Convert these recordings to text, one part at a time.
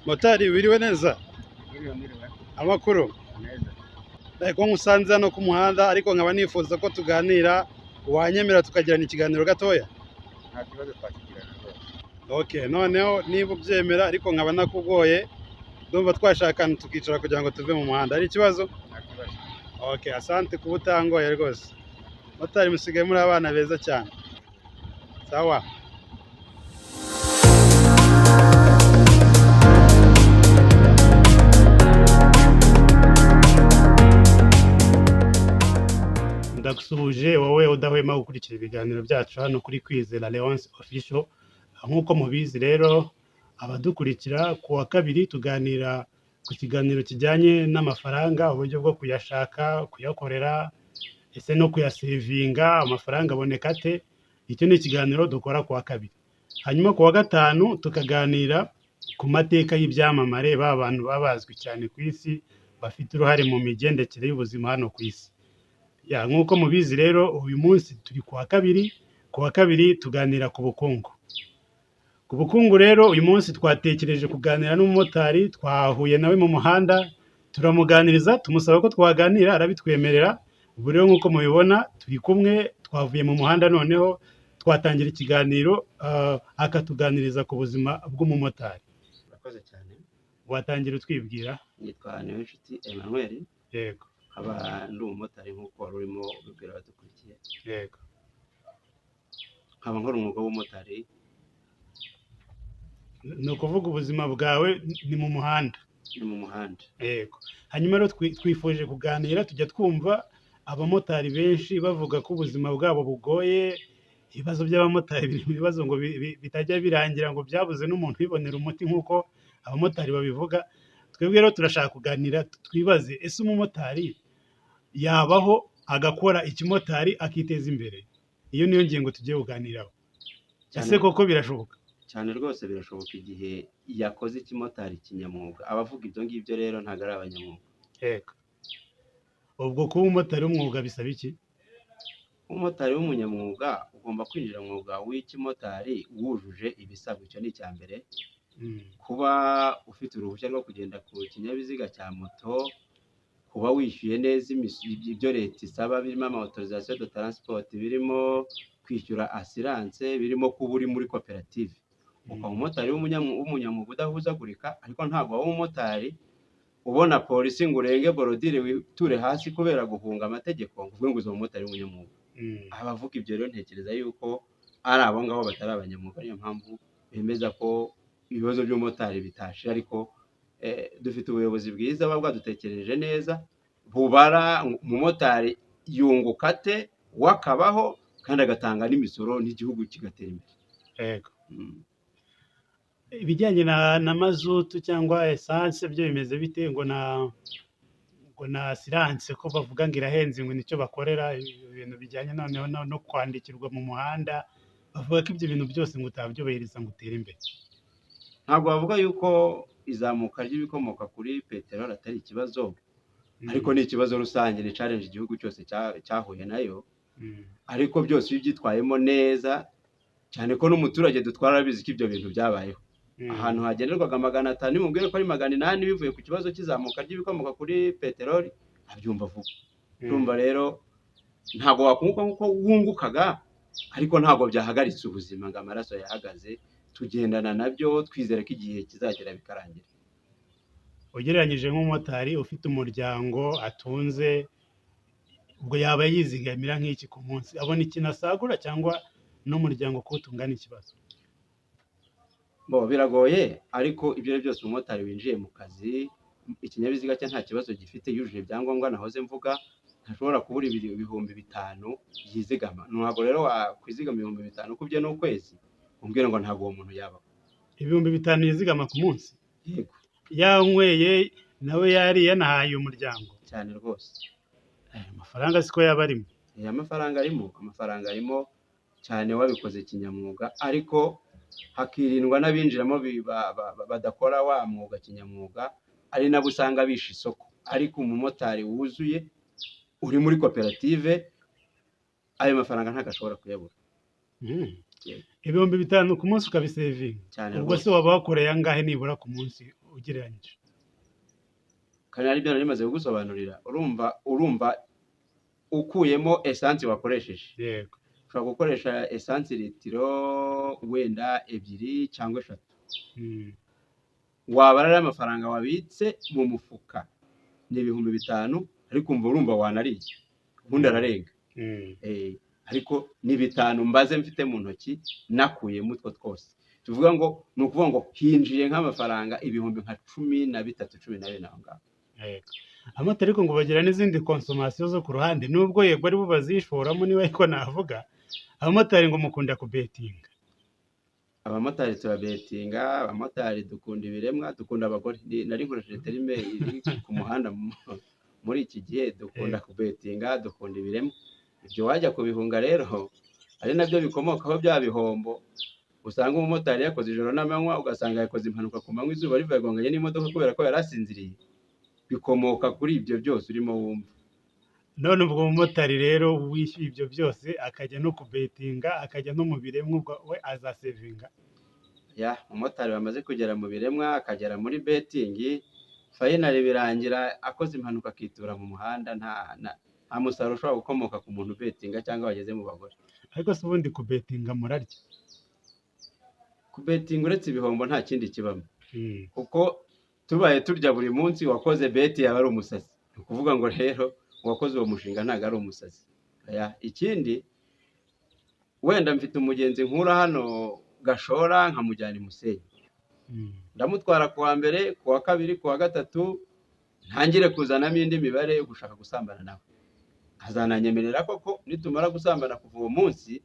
Motari wiriwe neza Mwiriwe amakuru neza. ko nkusanze hano ku muhanda ariko nkaba nifuza ko tuganira wanyemera tukagirana ikiganiro gatoya. Nta kibazo twakigirana rwose. Okay, noneho niba ubyemera ariko nkaba nakugoye ndumva twashakana tukicara kugira ngo tuve mu muhanda. Ari ikibazo? Nta kibazo. Okay, asante kuba utangoye rwose. Motari musigaye muri abana beza cyane. Sawa. Ndagusuhuje wowe udahwema gukurikira ibiganiro byacu hano kuri Kwizera Leonce Official. Nk'uko mubizi rero abadukurikira ku wa kabiri tuganira ku kiganiro kijyanye n'amafaranga, uburyo bwo kuyashaka, kuyakorera, ese no kuyasevinga, amafaranga aboneka ate. Icyo ni ikiganiro dukora ku wa kabiri. Hanyuma ku wa gatanu tukaganira ku mateka y'ibyamamare, ba bantu babazwi cyane ku isi bafite uruhare mu migendekere y'ubuzima hano ku isi. Nk'uko mubizi rero uyu munsi turi ku wa kabiri tuganira ku bukungu. Ku bukungu rero uyu munsi twatekereje kuganira n'umumotari, twahuye nawe mu muhanda turamuganiriza, tumusaba ko twaganira arabitwemerera. Ubu rero nk'uko mubibona turi kumwe, twavuye mu muhanda noneho twatangira ikiganiro, akatuganiriza ku buzima bw'umumotari. Urakoze cyane. Watangira utwibwira? Nitwa Niyonshuti Emmanuel. Yego. Nkaba ndi umumotari nk'uko wari urimo ubibwira abadukurikiye. Yego. Nkaba nkora umwuga w'ubumotari. Ni ukuvuga ubuzima bwawe ni mu muhanda? Ni mu muhanda. Yego. Hanyuma rero twifuje kuganira, tujya twumva abamotari benshi bavuga ko ubuzima bwabo bugoye, ibibazo by'abamotari biri mu bibazo ngo bitajya birangira, ngo byabuze n'umuntu ubibonera umuti nk'uko abamotari babivuga. Twebwe rero turashaka kuganira twibaze, ese umumotari yabaho agakora ikimotari akiteza imbere? Iyo niyo ngingo tugiye kuganiraho. Ese koko birashoboka? Cyane rwose birashoboka igihe yakoze ikimotari kinyamwuga. Abavuga ibyo ngibyo rero ntabwo ari abanyamwuga. Yego. Ubwo kuba umumotari w'umwuga bisaba iki? Umumotari w'umunyamwuga ugomba kwinjira mu mwuga w'ikimotari wujuje ibisabwa. Icyo ni icya mbere. Kuba ufite uruhushya rwo kugenda ku kinyabiziga cya moto, kuba wishyuye neza ibyo leta isaba, birimo amautorisation de transport, birimo kwishyura assurance, birimo kuba uri muri koperative. Ukaba umumotari w'umunyamwuga udahuzagurika, ariko ntabwo waba umumotari ubona polisi ngo urenge borodire witure hasi kubera guhunga amategeko, ngo uvuge ngo uzi umumotari w'umunyamwuga. Abavuga ibyo rero ntekereza yuko ari abo ngabo batari abanyamwuga. Niyo mpamvu bemeza ko ibibazo by'umumotari bitashira, ariko dufite ubuyobozi bwiza buba bwadutekereje neza, bubara umumotari yunguka ate, wakabaho kandi agatanga n'imisoro n'igihugu kigatera imbere. Yego. Ibijyanye na mazutu cyangwa esanse byo bimeze bite? Ngo na assurance ko bavuga ngo irahenze, ngo nicyo bakorera ibintu bijyanye noneho no kwandikirwa mu muhanda, bavuga ko ibyo bintu byose ngo utabyubahiriza ngo utere imbere. Ntabwo bavuga yuko izamuka ry'ibikomoka kuri peteroli atari ikibazo, ariko ni ikibazo rusange, ni challenge igihugu cyose cyahuye nayo. Ariko byose iyo ubyitwayemo neza, cyane ko n'umuturage dutwara abizi ko ibyo bintu byabayeho. Ahantu hagenerwaga 500, nimubwire ko ari 800 bivuye ku kibazo cy'izamuka ry'ibikomoka kuri peteroli, abyumva vuba. Urumva rero ntabwo wakunguka nkuko wungukaga, ariko ntabwo byahagaritse ubuzima ngo amaraso yahagaze. Tugendana nabyo, twizere ko igihe kizagera bikarangira. Ugereranyije nk'umumotari ufite umuryango atunze, ubwo yaba yizigamira nk'iki ku munsi? Abona ikintu asagura cyangwa n'umuryango kuwutungana ikibazo? Biragoye, ariko ibyo byose umumotari winjiye mu kazi, ikinyabiziga cye nta kibazo gifite, yujuje ibyangombwa nahoze mvuga, ntashobora kubura 5,000 yizigama. Ntabwo rero wakwizigama 5,000 kubye n'ukwezi umbwira ngo ntabwo uwo muntu yabaho. 5,000 yizigama ku munsi? Yego. Yanyweye nawe yari yanahaye umuryango? Cyane rwose. Amafaranga siko yaba arimo? Amafaranga arimo cyane wabikoze kinyamwuga, ariko hakirindwa n'abinjiramo badakora wa mwuga kinyamwuga, ari nabo usanga bisha isoko. Ariko umumotari wuzuye uri muri koperative, ayo mafaranga ntagashobora kuyabura. ibihumbi 5 ku munsi ukabisevinga cyane ubwo se rwose waba wakoreye angahe nibura ku munsi ugereranyije kandi ari byo nari maze kugusobanurira urumva ukuyemo esansi wakoresheje yego ushobora gukoresha esansi litiro wenda 2 cyangwa 3 wabara ari amafaranga wabitse mu mufuka ni ibihumbi 5 ariko urumva wanariye ubundi ararenga ariko ni 5 mbaze mfite mu ntoki nakuyemo utwo twose tuvuga ngo ni ukuvuga ngo hinjiye nk'amafaranga ibihumbi nka 13 14 aho ngaho amata ariko ngo bagira n'izindi konsomasiyo zo ku ruhande nubwo yego ari bo bazishoramo niba ariko navuga abamotari ngo mukunda kubetinga abamotari turabetinga abamotari dukunda ibiremwa dukunda abagore nari nkoresheje terime iri ku muhanda muri iki gihe dukunda kubetinga dukunda ibiremwa ibyo wajya kubihunga rero ari nabyo bikomokaho bya bihombo usanga umumotari yakoze ijoro n'amanywa ugasanga yakoze impanuka ku manywa izuba riva yagonganye n'imodoka kubera ko yarasinziriye bikomoka kuri ibyo byose urimo wumva none ubwo umumotari rero wishyuye ibyo byose akajya no kubetinga akajya no mu biremwa ubwo we azasevinga umumotari wamaze kugera mu biremwa akagera muri betingi fayinali birangira akoze impanuka akitura mu muhanda nta musaruro ushobora gukomoka ku muntu betinga cyangwa wageze mu bagore ariko se ubundi kubetinga murarya kubetinga uretse ibihombo nta kindi kibamo kuko tubaye turya buri munsi wakoze beti yaba ari umusazi ni ukuvuga ngo rero uwakoze uwo mushinga ntabwo ari umusazi ikindi wenda mfite umugenzi nkura hano Gashora nkamujyana i Musenyi ndamutwara ku wa mbere ku wa kabiri ku wa gatatu ntangire kuzanamo indi mibare yo gushaka gusambana nawe azananyemerera koko nitumara gusambana kuva uwo munsi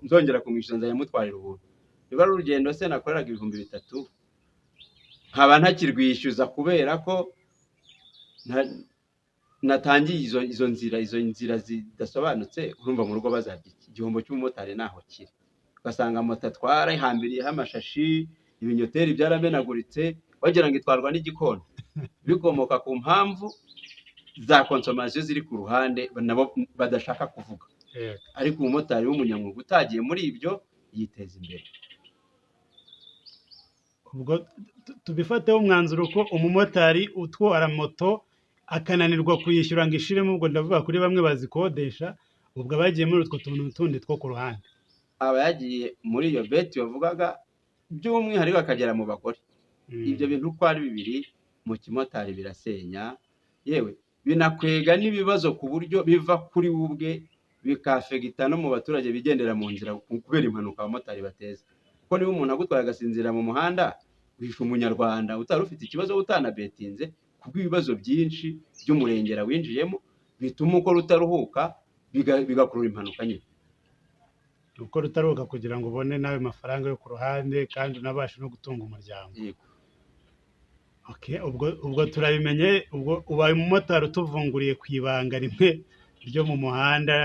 nzongera kumwishyura nzayamutwarira ubuntu niba ari urugendo se nakoreraga ibihumbi 3 nkaba ntakirwishyuza kubera ko natangiye izo nzira zidasobanutse urumva mu rugo bazarya igihombo cy'umumotari naho kiri ugasanga moto atwara ihambiriyeho amashashi ibinyoteri byaramenaguritse wagira ngo itwarwa n'igikona bikomoka ku mpamvu za konsomasiyo ziri ku ruhande nabo badashaka kuvuga ariko umumotari w'umunyamwuga utagiye muri ibyo yiteza imbere ubwo tubifateho umwanzuro ko umumotari utwara moto akananirwa kuyishyura ngo ishiremo ubwo ndavuga kuri bamwe bazikodesha ubwo abagiye muri utwo tuntu tundi two ku ruhande aba yagiye muri iyo beti wavugaga by'umwihariko akagera mu bagore ibyo bintu uko ari bibiri mu kimotari birasenya yewe binakwega n'ibibazo ku buryo biva kuri ubwe bikafegita no mu baturage bigendera mu nzira kubera impanuka abamotari bateza kuko niba umuntu agutwaye agasinzira mu muhanda wishe umunyarwanda utari ufite ikibazo utanabetinze kubw'ibibazo byinshi by'umurengera winjiyemo bituma ukora utaruhuka bigakurura impanuka nyine uko rutaruhuka kugira ngo ubone nawe mafaranga yo ku ruhande kandi unabashe no gutunga umuryango ubwo turabimenye ubwo ubaye umumotari utuvunguriye ku ibanga rimwe ryo mu muhanda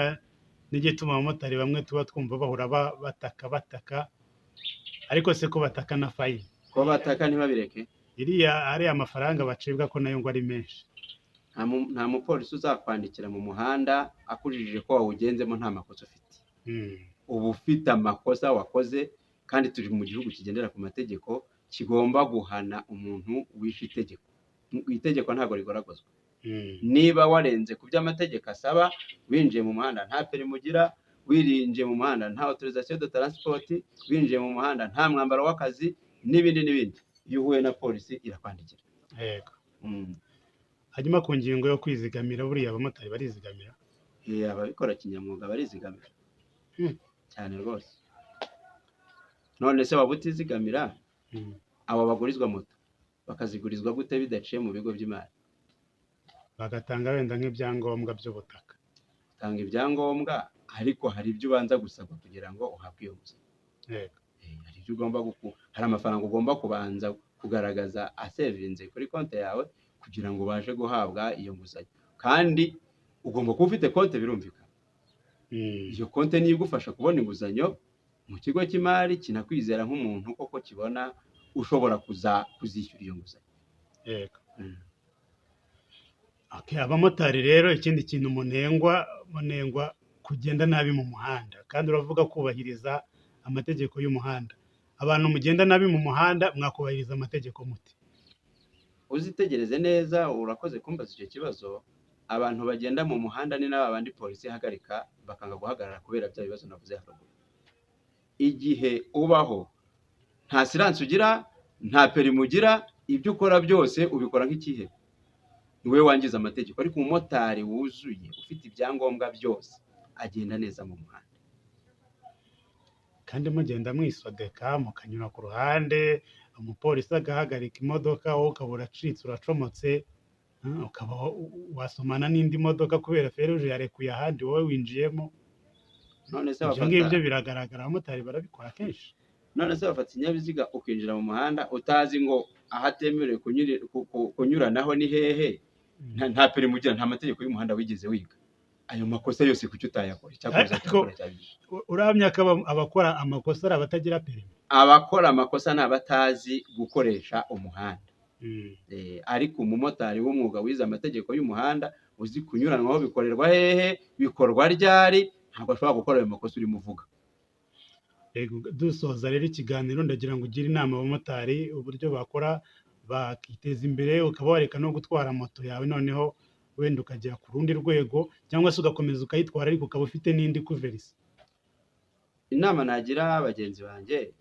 n'igituma abamotari bamwe tuba twumva bahora bataka ariko se ko bataka na fayini ko bataka ntibabireke iriya ariya amafaranga bacibwa ko nayo ngo ari menshi nta mupolisi uzakwandikira mu muhanda akujijije ko wawugenzemo nta makosa ufite uba ufite amakosa wakoze kandi turi mu gihugu kigendera ku mategeko kigomba guhana umuntu wishe itegeko ntabwo rigaragazwa niba warenze ku by'amategeko asaba winjiye mu muhanda nta perimi ugira wirinjiye mu muhanda nta autorisation de transport winjiye mu muhanda nta mwambaro w'akazi n'ibindi iyo uhuye na polisi irakwandikira yego hanyuma ku ngingo yo kwizigamira buriya abamotari barizigamira ababikora kinyamwuga barizigamira cyane rwose none se waba utizigamira abo bagurizwa moto bakazigurizwa gute bidaciye mu bigo by'imari bagatanga wenda nk'ibyangombwa by'ubutaka tanga ibyangombwa ariko hari ibyo ubanza gusabwa kugira ngo uhabwe iyo nguzanyo hari ibyo ugomba hari amafaranga ugomba kubanza kugaragaza asevinze kuri konti yawe kugira ngo ubashe guhabwa iyo nguzanyo kandi ugomba kuba ufite konti birumvikana iyo konti niyo igufasha kubona inguzanyo mu kigo cy'imari kinakwizera nk'umuntu koko kibona ushobora kuzishyura iyo nguzanyo yego abamotari rero ikindi kintu munengwa kugenda nabi mu muhanda kandi uravuga kubahiriza amategeko y'umuhanda. Abantu mugenda nabi mu muhanda mwakubahiriza amategeko muti? uzitegereze neza, urakoze kumbaza icyo kibazo. Abantu bagenda mu muhanda ni n'aba bandi polisi ihagarika bakanga guhagarara kubera bya bibazo navuze haruguru. Igihe ubaho nta siranse ugira, nta perimi ugira, ibyo ukora byose ubikora nk'ikihe? Ni wowe wangiza amategeko. Ariko umumotari wuzuye ufite ibyangombwa byose agenda neza mu muhanda. Kandi mugenda mwisodeka mukanyura ku ruhande, umupolisi agahagarika imodoka, wowe ukaba uracitse uracomotse, ukaba wasomana n'indi modoka kubera feruje yarekuye ahandi wowe winjiyemo. None se Ibyo ngibyo biragaragara, abamotari barabikora kenshi. none se bafata ikinyabiziga ukinjira mu muhanda utazi ngo ahatemerewe kunyuranaho ni hehe, nta perimi ugira, nta mategeko y'umuhanda wigeze wiga. Ayo makosa yose kuki utayakora? Ariko uramya ko abakora amakosa ari abatagira perimi? Abakora amakosa ni abatazi gukoresha umuhanda. Ariko umumotari w'umwuga wize amategeko y'umuhanda uzi kunyuranwaho bikorerwa hehe, bikorwa ryari, ntabwo ashobora gukora ayo makosa urimo uvuga. Dusoza rero ikiganiro ndagira ngo ugire inama abamotari uburyo bakora bakiteza imbere, ukaba wareka no gutwara moto yawe, noneho wenda ukagera ku rundi rwego, cyangwa se ugakomeza ukayitwara ariko ukaba ufite n'indi kuverisi. Inama nagira bagenzi banjye,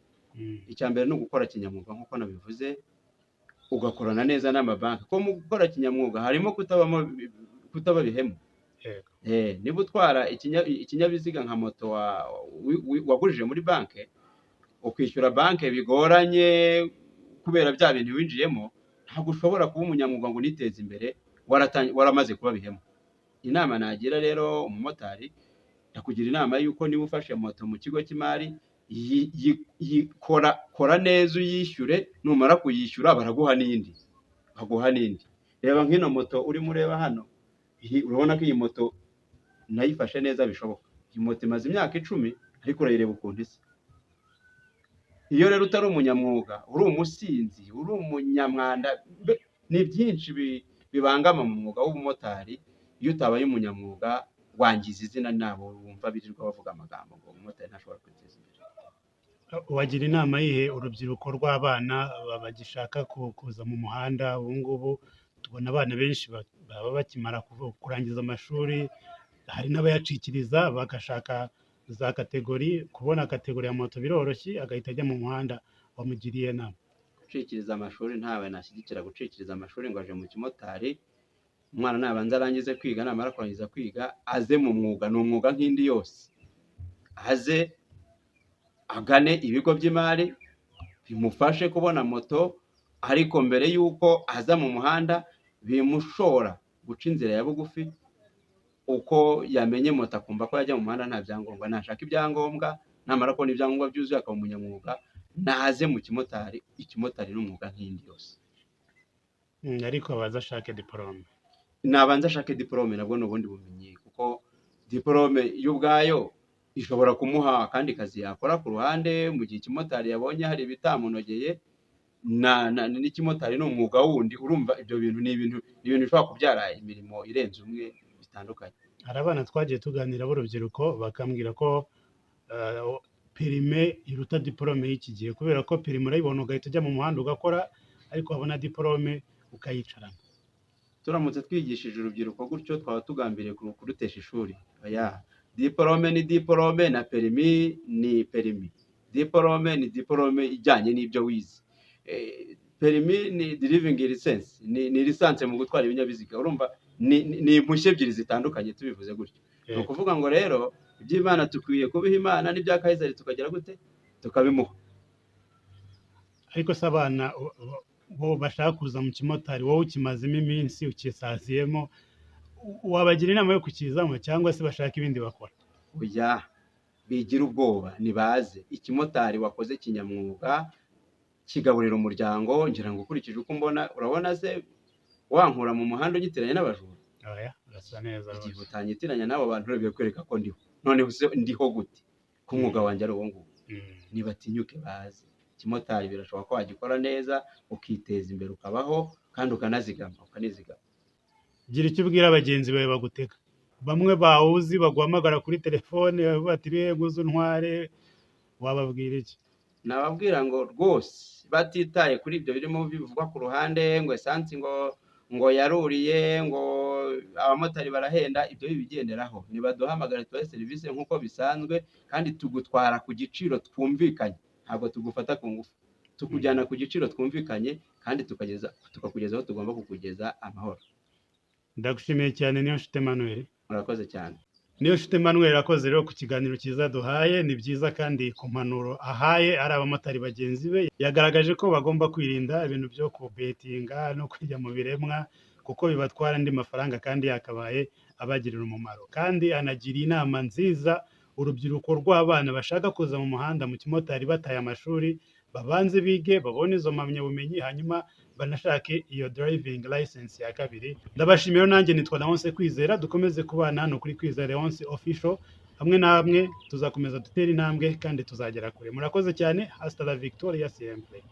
icya mbere ni ugukora kinyamwuga nk'uko nabivuze, ugakorana neza n'amabanki. Ko mu gukora kinyamwuga harimo kutaba bihemu. Niba utwara ikinyabiziga nka moto wagurije muri banki, ukishyura banki bigoranye kubera bya bintu winjiyemo, ntabwo ushobora kuba umunyamwuga ngo uniteze imbere waramaze kuba bihemu. Inama nagira rero umumotari, ndakugira inama y'uko niba ufashe moto mu kigo cy'imari, kora neza uyishyure, numara kuyishyura baraguha n'indi. Reba nk'ino moto urimo ureba hano, urabona ko iyi moto nayifashe neza bishoboka. Iyi moto imaze imyaka 10 ariko urayireba ukuntu isa. Iyo rero utari umunyamwuga, uri umusinzi, uri umunyamwanda, ni byinshi bibangama mu mwuga w'ubumotari. Iyo utabaye umunyamwuga wangiza izina nabo wumva birirwa bavuga amagambo ngo umumotari ntashobora kwiteza imbere. Wagira inama yihe urubyiruko rw'abana bagishaka kuza mu muhanda? Ubu ngubu tubona abana benshi baba bakimara kurangiza amashuri, hari n'abayacikiriza bagashaka za kategori. Kubona kategori ya moto biroroshye, agahita ajya mu muhanda. Wamugiriye inama? Gucikiriza amashuri, ntawe nashyigikira gucikiriza amashuri ngo aje mu kimotari. Umwana nabanza arangize kwiga, namara kurangiza kwiga aze mu mwuga. Ni umwuga nk'indi yose. Aze agane ibigo by'imari bimufashe kubona moto, ariko mbere y'uko aza mu muhanda bimushora guca inzira ya bugufi. Uko yamenye moto akumva ko yajya mu muhanda nta byangombwa, nashaka ibyangombwa, namara kubona ibyangombwa byuzuye akaba umunyamwuga, naze mu kimotari. Ikimotari ni umwuga nk'indi yose. Ariko abaza ashake diporome. Nabanza ashake diporome, nabwo n'ubundi bumenyi, kuko diporome y'ubwayo ishobora kumuha akandi kazi yakora ku ruhande mu gihe ikimotari yabonye hari ibitamunogeye. N'ikimotari ni umwuga wundi. Urumva ibyo bintu ni ibintu bishobora kubyara imirimo irenze umwe bitandukanye. Hari abana twagiye tuganira b'urubyiruko bakambwira ko perime iruta diporome y'iki gihe, kubera ko perime urayibona ugahita ujya mu muhanda ugakora, ariko wabona diporome ukayicarana. Turamutse twigishije urubyiruko gutyo twaba tugambiriye kurutesha ishuri. Diporome ni diporome na perimi ni perimi. Diporome ni diporome ijyanye n'ibyo wize. Perimi ni driving license, ni lisanse mu gutwara ibinyabiziga. Urumva ni impushya ebyiri zitandukanye tubivuze gutyo. Ni ukuvuga ngo rero iby'Imana tukwiye kubiha Imana, n'ibya Kayizari tukagira gute tukabimuha. Ariko se abana bo bashaka kuza mu kimotari, wowe ukimazemo iminsi ukisaziyemo, wabagira inama yo kukizamo cyangwa se bashaka ibindi bakora? Oya, bigira ubwoba, nibaze. Ikimotari wakoze kinyamwuga kigaburira umuryango. Ngira ngo ukurikije uko mbona, urabona se wankura mu muhanda unyitiranya n'abajura? Oya, urasa neza rwose. Igihe utanyitiranya n'abo bantu rero bikwereka ko ndiho. Noneho se ndiho gute ko umwuga wanjye ari uwo nguwo? Nibatinyuke baze. Ikimotari birashoboka ko wagikora neza ukiteza imbere, ukabaho kandi ukanizigama. Gira icyo ubwira abagenzi bawe bagutega. Bamwe bawuzi baguhamagara kuri telefone bati rego uzu ntware, wababwira iki? nababwira ngo rwose batitaye kuri ibyo birimo bivugwa ku ruhande ngo esansi ngo yaruriye ngo abamotari barahenda, ibyo bibigenderaho nibaduhamagare tubahe serivisi nk'uko bisanzwe, kandi tugutwara ku giciro twumvikanye, ntabwo tugufata ku ngufu, tukujyana ku giciro twumvikanye kandi tukakugeza aho tugomba kukugeza amahoro. Ndagushimiye cyane Niyonshuti Emmanuel. Murakoze cyane. Niyonshuti Emmanuel akoze rero ku kiganiro cyiza duhaye, ni byiza kandi ku mpanuro ahaye ari abamotari bagenzi be, yagaragaje ko bagomba kwirinda ibintu byo kubetinga no kujya mu biremwa kuko bibatwara andi mafaranga kandi yakabaye abagirira umumaro, kandi anagira inama nziza urubyiruko rw'abana bashaka kuza mu muhanda mu kimotari bataye amashuri, babanze bige babone izo mpamyabumenyi hanyuma banashake iyo driving license ya kabiri. Ndabashimiye, nanjye nitwa Leonce Kwizera, dukomeze kubana hano kuri Kwizera Leonce Official, hamwe na hamwe tuzakomeza dutera intambwe kandi tuzagera kure. Murakoze cyane, hasta la victoria siempre.